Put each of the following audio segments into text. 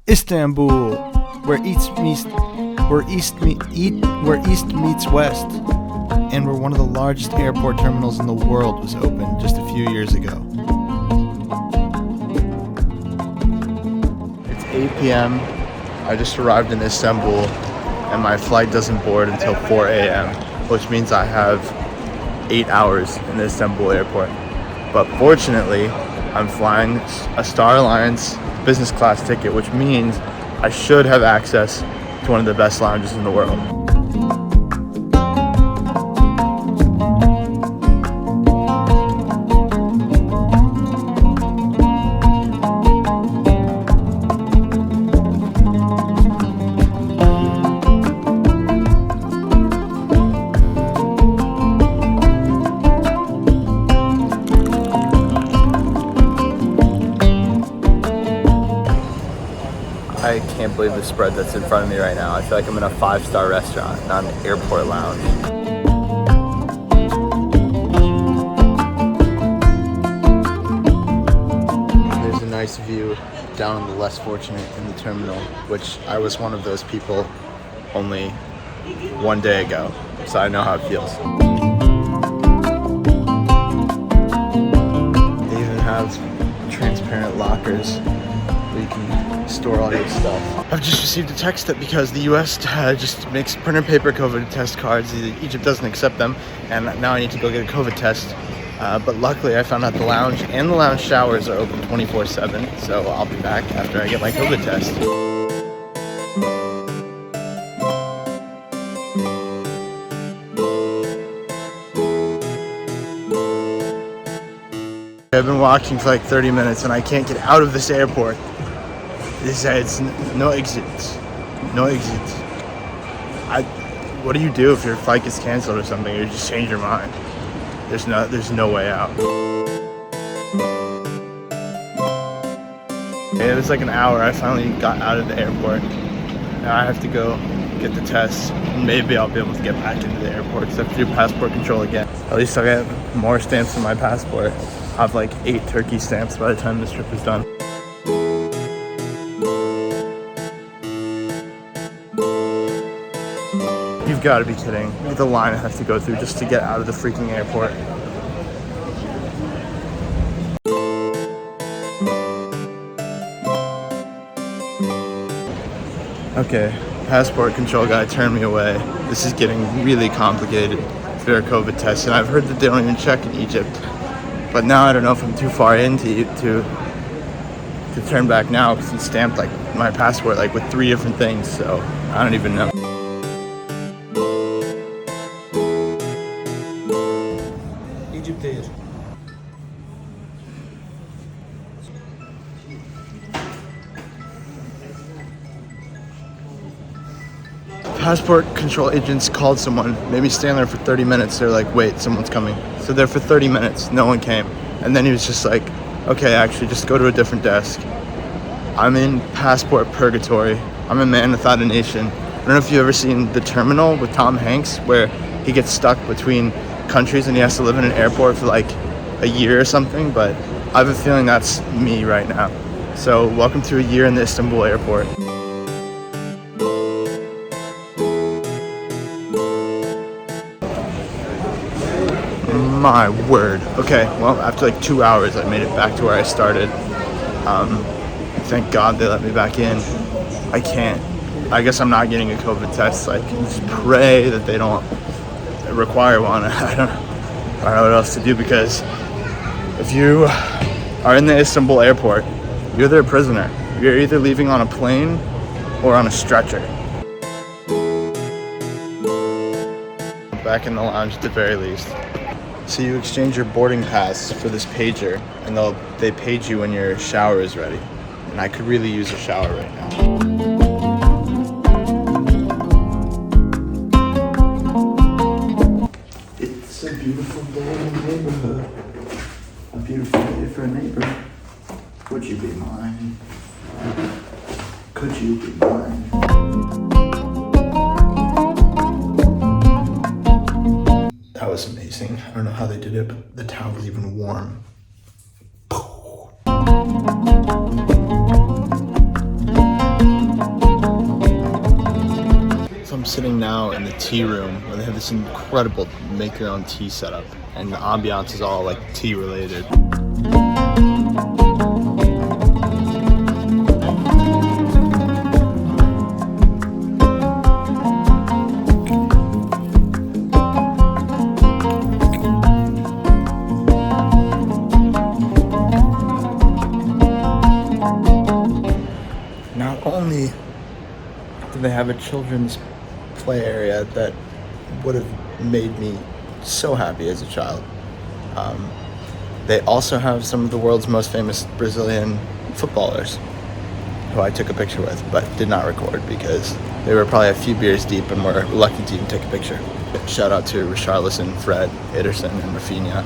Istanbul, where East meets West, and where one of the largest airport terminals in the world was opened just a few years ago. It's 8 p.m. I just arrived in Istanbul, and my flight doesn't board until 4 a.m., which means I have 8 hours in the Istanbul airport. But fortunately, I'm flying a Star Alliance business class ticket, which means I should have access to one of the best lounges in the world. I can't believe the spread that's in front of me right now. I feel like I'm in a 5-star restaurant, not an airport lounge. There's a nice view down on the less fortunate in the terminal, which I was one of those people only one day ago, so I know how it feels. They even have transparent lockers where you can store all your stuff. I've just received a text that because the US just makes printer paper COVID test cards, Egypt doesn't accept them, and now I need to go get a COVID test. But luckily I found out the lounge and the lounge showers are open 24/7, so I'll be back after I get my COVID test. I've been walking for like 30 minutes and I can't get out of this airport. It's no exits. No exits. What do you do if your flight gets canceled or something, or you just change your mind? There's no way out. It was like an hour. I finally got out of the airport. Now I have to go get the test. Maybe I'll be able to get back into the airport because I have to do passport control again. At least I'll get more stamps on my passport. I'll have like 8 Turkey stamps by the time this trip is done. You've got to be kidding. Look at the line I have to go through just to get out of the freaking airport. Okay, passport control guy turned me away. This is getting really complicated for a COVID test, and I've heard that they don't even check in Egypt. But now I don't know if I'm too far in to turn back now, because he stamped like my passport like with 3 different things, so I don't even know. Passport control agents called someone, made me stand there for 30 minutes. They're like, wait, someone's coming. So there for 30 minutes, no one came. And then he was just like, okay, actually, just go to a different desk. I'm in passport purgatory. I'm a man without a nation. I don't know if you've ever seen The Terminal with Tom Hanks, where he gets stuck between countries and he has to live in an airport for like a year or something, but I have a feeling that's me right now. So welcome to a year in the Istanbul airport. My word. Okay, well, after like 2 hours, I made it back to where I started. Thank God they let me back in. I guess I'm not getting a COVID test. I can just pray that they don't require one. I don't know what else to do, because if you are in the Istanbul airport, you're their prisoner. You're either leaving on a plane or on a stretcher. Back in the lounge at the very least. So you exchange your boarding pass for this pager, and they page you when your shower is ready. And I could really use a shower right now. It's a beautiful day in the neighborhood. A beautiful day for a neighbor. Would you be mine? Could you be mine? That was amazing. I don't know how they did it, but the towel was even warm. sitting now in the tea room where they have this incredible make your own tea setup, and the ambiance is all like tea related. Not only do they have a children's play area that would have made me so happy as a child, they also have some of the world's most famous Brazilian footballers who I took a picture with but did not record because they were probably a few beers deep and were reluctant to even take a picture. Shout out to Richarlison, Fred, Ederson, and Raphinha.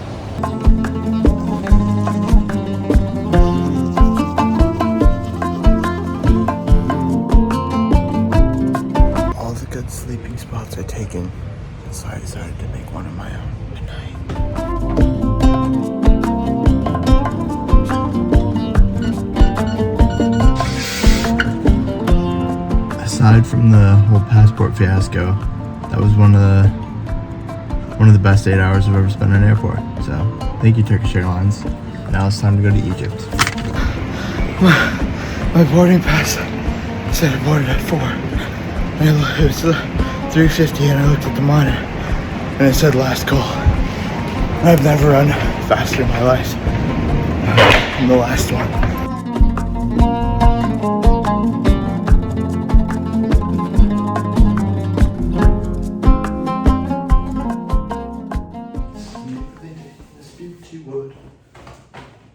Sleeping spots are taken, so I decided to make one of my own tonight. Aside from the whole passport fiasco, that was one of the best 8 hours I've ever spent in an airport. So thank you, Turkish Airlines. Now it's time to go to Egypt. My boarding pass said I boarded at 4. It was 3:50 and I looked at the monitor and it said last call. I've never run faster in my life. I'm the last one.